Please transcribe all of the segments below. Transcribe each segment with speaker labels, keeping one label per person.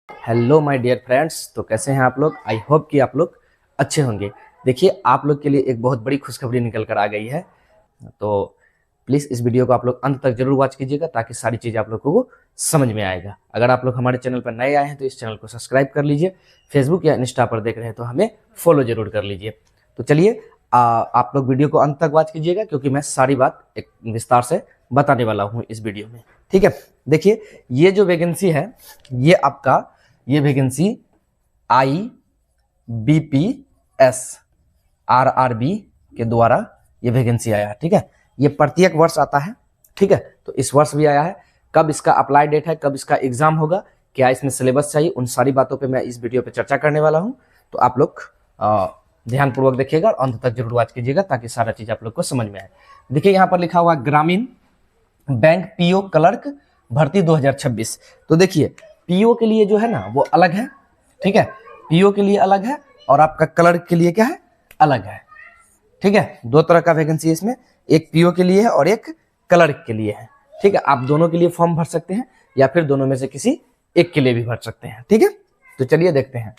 Speaker 1: Hello my dear friends, तो कैसे हैं आप लोग। आई होप कि आप लोग अच्छे होंगे। देखिए, आप लोग के लिए एक बहुत बड़ी खुशखबरी निकल कर आ गई है। तो प्लीज़ इस वीडियो को आप लोग अंत तक जरूर वॉच कीजिएगा ताकि सारी चीज़ें आप लोगों को समझ में आएगा। अगर आप लोग हमारे चैनल पर नए आए हैं तो इस चैनल को सब्सक्राइब कर लीजिए। फेसबुक या इंस्टा पर देख रहे हैं तो हमें फॉलो जरूर कर लीजिए। तो चलिए, आप लोग वीडियो को अंत तक वॉच कीजिएगा क्योंकि मैं सारी बात एक विस्तार से बताने वाला हूँ इस वीडियो में। ठीक है, देखिए, ये जो वैकेंसी है ये वैकेंसी IBPS RRB के द्वारा ये वैकेंसी आया है। ठीक है, ये प्रत्येक वर्ष आता है। ठीक है, तो इस वर्ष भी आया है। कब इसका अप्लाई डेट है, कब इसका एग्जाम होगा, क्या इसमें सिलेबस चाहिए, उन सारी बातों पे मैं इस वीडियो पे चर्चा करने वाला हूं। तो आप लोग ध्यानपूर्वक देखिएगा और अंत तक जरूर वॉच कीजिएगा ताकि सारा चीज आप लोग को समझ में आए। देखिए, यहाँ पर लिखा हुआ ग्रामीण बैंक PO क्लर्क भर्ती 2026। तो देखिए, PO के लिए जो है ना वो अलग है। ठीक है, PO के लिए अलग है और आपका क्लर्क के लिए क्या है, अलग है। ठीक है, दो तरह का वैकेंसी है इसमें, एक PO के लिए है और एक क्लर्क के लिए है। ठीक है, आप दोनों के लिए फॉर्म भर सकते हैं या फिर दोनों में से किसी एक के लिए भी भर सकते हैं। ठीक है, तो चलिए देखते हैं।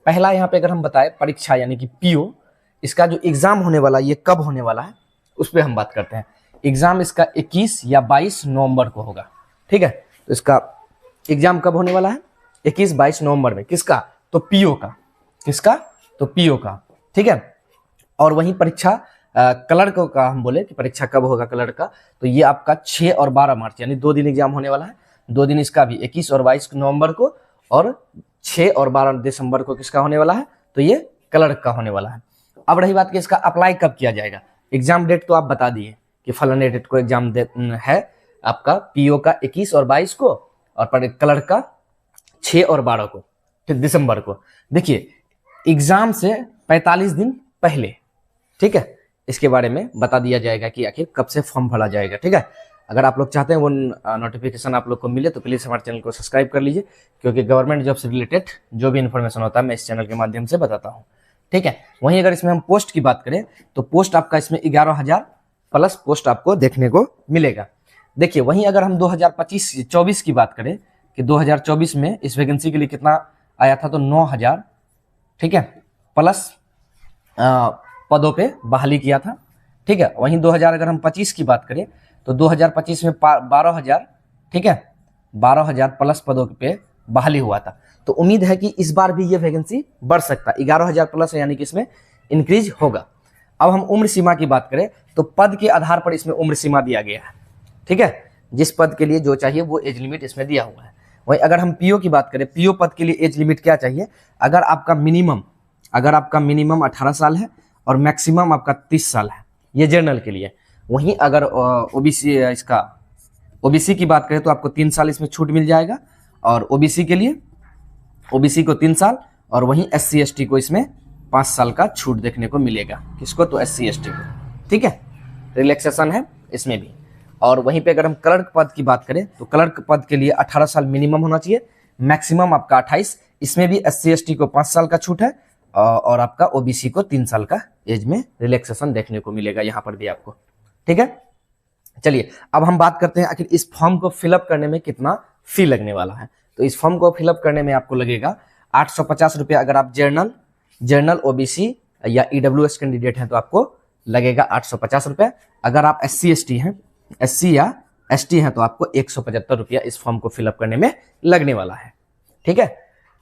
Speaker 1: पहला यहाँ पे अगर हम बताएं परीक्षा यानी कि PO, इसका जो एग्जाम होने वाला है ये कब होने वाला है उस पर हम बात करते हैं। एग्जाम इसका 21 या 22 नवंबर को होगा। ठीक है, तो इसका एग्जाम कब होने वाला है, 21-22 नवंबर में। किसका, तो PO का। किसका, तो PO का। ठीक है, और वहीं परीक्षा क्लर्क का हम बोले कि परीक्षा कब होगा क्लर्क का, तो ये आपका 6 और 12 मार्च यानी 2 दिन एग्जाम होने वाला है। 2 दिन इसका भी 21 और 22 नवंबर को, और 6 और 12 दिसंबर को किसका होने वाला है, तो ये क्लर्क का होने वाला है। अब रही बात कि इसका अप्लाई कब किया जाएगा। एग्जाम डेट तो आप बता दिए कि फलाने डेट को एग्जाम है आपका PO का 21 और 22 को, और क्लर्क का 6 और 12 को, फिर दिसंबर को। देखिए, एग्जाम से 45 दिन पहले, ठीक है, इसके बारे में बता दिया जाएगा कि आखिर कब से फॉर्म भरा जाएगा। ठीक है, अगर आप लोग चाहते हैं वो नोटिफिकेशन आप लोग को मिले तो प्लीज हमारे चैनल को सब्सक्राइब कर लीजिए, क्योंकि गवर्नमेंट जॉब से रिलेटेड जो भी इन्फॉर्मेशन होता है मैं इस चैनल के माध्यम से बताता हूँ। ठीक है, वहीं अगर इसमें हम पोस्ट की बात करें तो पोस्ट आपका इसमें 11,000 प्लस पोस्ट आपको देखने को मिलेगा। देखिए, वहीं अगर हम 2025-24 की बात करें कि 2024 में इस वैकेंसी के लिए कितना आया था, तो 9,000, ठीक है, प्लस पदों पे बहाली किया था। ठीक है, वहीं 2000 अगर हम 25 की बात करें तो 2025 में 12,000, ठीक है, 12,000 प्लस पदों पे बहाली हुआ था। तो उम्मीद है कि इस बार भी ये वैकेंसी बढ़ सकता है, 11,000 प्लस है, यानी कि इसमें इंक्रीज होगा। अब हम उम्र सीमा की बात करें तो पद के आधार पर इसमें उम्र सीमा दिया गया है। ठीक है, जिस पद के लिए जो चाहिए वो एज लिमिट इसमें दिया हुआ है। वहीं अगर हम PO की बात करें, PO पद के लिए एज लिमिट क्या चाहिए, अगर आपका मिनिमम 18 साल है और मैक्सिमम आपका 30 साल है, ये जनरल के लिए। वहीं अगर OBC की बात करें तो आपको 3 साल इसमें छूट मिल जाएगा, और OBC को 3 साल, और वहीं SC ST को इसमें 5 साल का छूट देखने को मिलेगा। किसको, तो SC ST को। ठीक है, रिलैक्सेशन है इसमें भी। और वहीं पे अगर हम क्लर्क पद की बात करें तो क्लर्क पद के लिए 18 साल मिनिमम होना चाहिए, मैक्सिमम आपका 28। इसमें भी SC ST को 5 साल का छूट है, और आपका OBC को 3 साल का एज में रिलैक्सेशन देखने को मिलेगा यहाँ पर भी आपको। ठीक है, चलिए अब हम बात करते हैं आखिर इस फॉर्म को फिलअप करने में कितना फी लगने वाला है। तो इस फॉर्म को फिलअप करने में आपको लगेगा 850 रुपये। अगर आप जनरल OBC या EWS कैंडिडेट हैं तो आपको लगेगा 850 रुपये। अगर आप SC या ST हैं तो आपको 175 रुपया इस फॉर्म को फिलअप करने में लगने वाला है। ठीक है,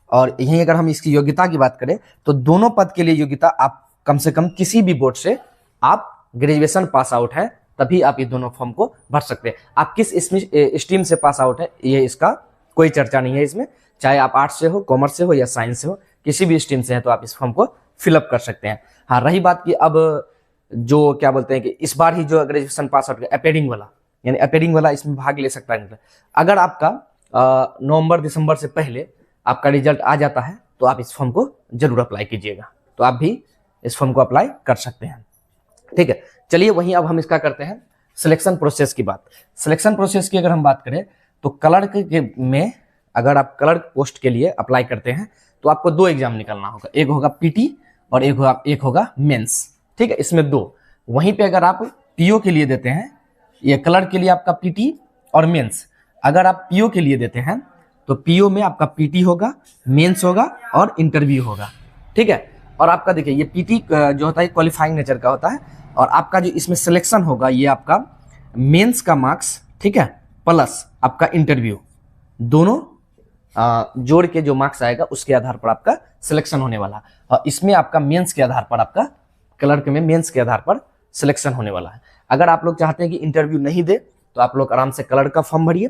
Speaker 1: और यहीं अगर हम इसकी योग्यता की बात करें तो दोनों पद के लिए योग्यता आप कम से कम किसी भी बोर्ड से आप ग्रेजुएशन पास आउट है, तभी आप ये दोनों फॉर्म को भर सकते हैं। आप किस स्ट्रीम से पास आउट है ये इसका कोई चर्चा नहीं है इसमें, चाहे आप आर्ट्स से हो, कॉमर्स से हो या साइंस से हो, किसी भी स्ट्रीम से है तो आप इस फॉर्म को फिलअप कर सकते हैं। हाँ, रही बात कि अब जो क्या बोलते हैं कि इस बार ही जो ग्रेजुएशन पास आउट अपेयरिंग वाला इसमें भाग ले सकता है। अगर आपका नवंबर दिसंबर से पहले आपका रिजल्ट आ जाता है तो आप इस फॉर्म को जरूर अप्लाई कीजिएगा, तो आप भी इस फॉर्म को अप्लाई कर सकते हैं। ठीक है, चलिए वहीं अब हम इसका करते हैं सिलेक्शन प्रोसेस की बात। सिलेक्शन प्रोसेस की अगर हम बात करें तो क्लर्क में अगर आप क्लर्क पोस्ट के लिए अप्लाई करते हैं तो आपको 2 एग्जाम निकलना होगा, एक होगा PT और एक होगा मेंस। ठीक है, इसमें 2। वहीं पे अगर आप PO के लिए देते हैं, ये क्लर्क के लिए आपका PT और मेंस, अगर आप PO के लिए देते हैं तो पीओ में आपका पीटी होगा, मेंस होगा और इंटरव्यू होगा, ठीक है। और आपका देखिए ये पीटी जो होता है क्वालिफाइंग नेचर का होता है, और आपका जो इसमें सिलेक्शन होगा ये आपका मेंस का मार्क्स, ठीक है, प्लस आपका इंटरव्यू, दोनों जोड़ के जो मार्क्स आएगा उसके आधार पर आपका सिलेक्शन होने वाला है। और इसमें आपका मेंस के आधार पर, आपका क्लर्क में मेंस के आधार पर सिलेक्शन होने वाला है। अगर आप लोग चाहते हैं कि इंटरव्यू नहीं दे तो आप लोग आराम से क्लर्क का फॉर्म भरिए,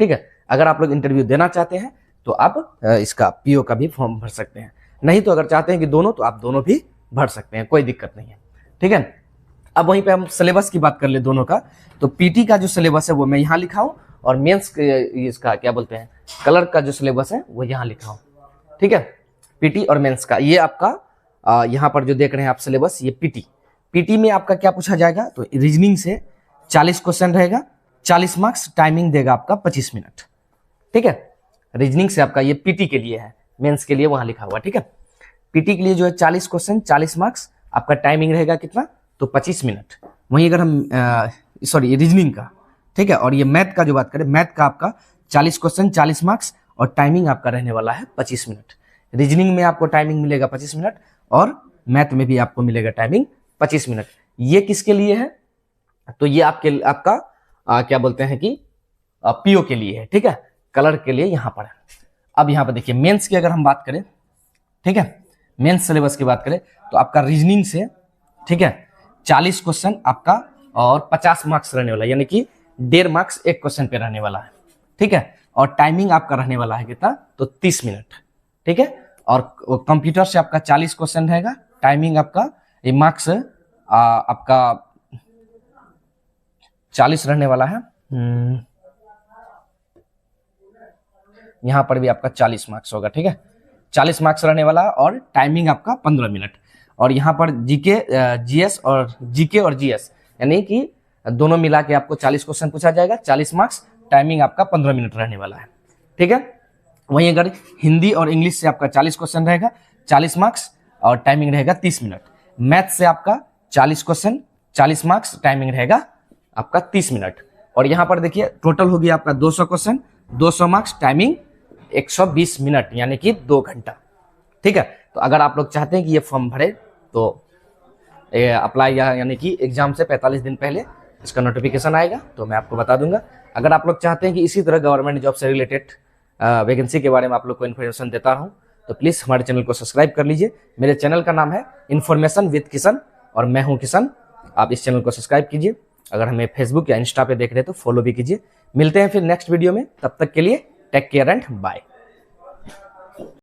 Speaker 1: ठीक है। अगर आप लोग इंटरव्यू देना चाहते हैं तो आप इसका पीओ का भी फॉर्म भर सकते हैं, नहीं तो अगर चाहते हैं कि दोनों, तो आप दोनों भी भर सकते हैं, कोई दिक्कत नहीं है, ठीक है। अब वहीं पे हम सिलेबस की बात कर ले दोनों का, तो पीटी का जो सिलेबस है वो मैं यहाँ लिखा हूँ, और मेंस इसका क्या बोलते हैं क्लर्क का जो सिलेबस है वो यहाँ लिखा हूँ, ठीक है। पीटी और मेंस का ये आपका यहाँ पर जो देख रहे हैं आप सिलेबस, ये पीटी में आपका क्या पूछा जाएगा, तो रीजनिंग से 40 क्वेश्चन रहेगा, 40 मार्क्स, टाइमिंग देगा आपका 25 मिनट, ठीक है। रीजनिंग से आपका ये पीटी के लिए है, मेंस के लिए वहां लिखा हुआ, ठीक है। पीटी के लिए जो है 40 क्वेश्चन, 40 मार्क्स, आपका टाइमिंग रहेगा कितना, तो 25 मिनट। वहीं अगर हम सॉरी रीजनिंग का, ठीक है। और ये मैथ का जो बात करें, मैथ का आपका 40 क्वेश्चन, 40 मार्क्स और टाइमिंग आपका रहने वाला है 25 मिनट। रीजनिंग में आपको टाइमिंग मिलेगा 25 मिनट और मैथ में भी आपको मिलेगा टाइमिंग 25 मिनट। ये किसके लिए है, तो ये आपका क्या बोलते हैं कि पीओ के लिए है, ठीक है, कलर के लिए यहाँ पर है। अब यहाँ पर देखिए मेंस की अगर हम बात करें, ठीक है, मेंस सिलेबस की बात करें तो आपका रीजनिंग से, ठीक है, 40 क्वेश्चन आपका और 50 मार्क्स रहने वाला है, यानी कि 1.5 मार्क्स एक क्वेश्चन पे रहने वाला है, ठीक है। और टाइमिंग आपका रहने वाला है कितना, तो 30 मिनट, ठीक है। और कंप्यूटर से आपका 40 क्वेश्चन रहेगा, टाइमिंग आपका ये मार्क्स आपका 40 रहने वाला है। यहां पर भी आपका 40 मार्क्स होगा, ठीक है, 40 मार्क्स रहने वाला है और टाइमिंग आपका 15 मिनट। और यहाँ पर जीके और जीएस यानी कि दोनों मिला के आपको 40 क्वेश्चन पूछा जाएगा, 40 मार्क्स, टाइमिंग आपका 15 मिनट रहने वाला है, ठीक है। वहीं अगर हिंदी और इंग्लिश से आपका 40 क्वेश्चन रहेगा, 40 मार्क्स और टाइमिंग रहेगा 30 मिनट। मैथ से आपका 40 क्वेश्चन, 40 मार्क्स, टाइमिंग रहेगा आपका 30 मिनट। और यहाँ पर देखिए टोटल हो गया आपका 200 क्वेश्चन, 200 मार्क्स, टाइमिंग 120 मिनट, यानी कि 2 घंटा, ठीक है। तो अगर आप लोग चाहते हैं कि ये फॉर्म भरे तो अप्लाई यानी कि एग्जाम से 45 दिन पहले इसका नोटिफिकेशन आएगा तो मैं आपको बता दूंगा। अगर आप लोग चाहते हैं कि इसी तरह गवर्नमेंट जॉब से रिलेटेड वैकेंसी के बारे में आप लोग को इन्फॉर्मेशन देता रहूं तो प्लीज़ हमारे चैनल को सब्सक्राइब कर लीजिए। मेरे चैनल का नाम है इन्फॉर्मेशन विद किशन और मैं हूं किशन। आप इस चैनल को सब्सक्राइब कीजिए। अगर हमें फेसबुक या इंस्टा पे देख रहे हैं तो फॉलो भी कीजिए। मिलते हैं फिर नेक्स्ट वीडियो में, तब तक के लिए टेक केयर एंड बाय।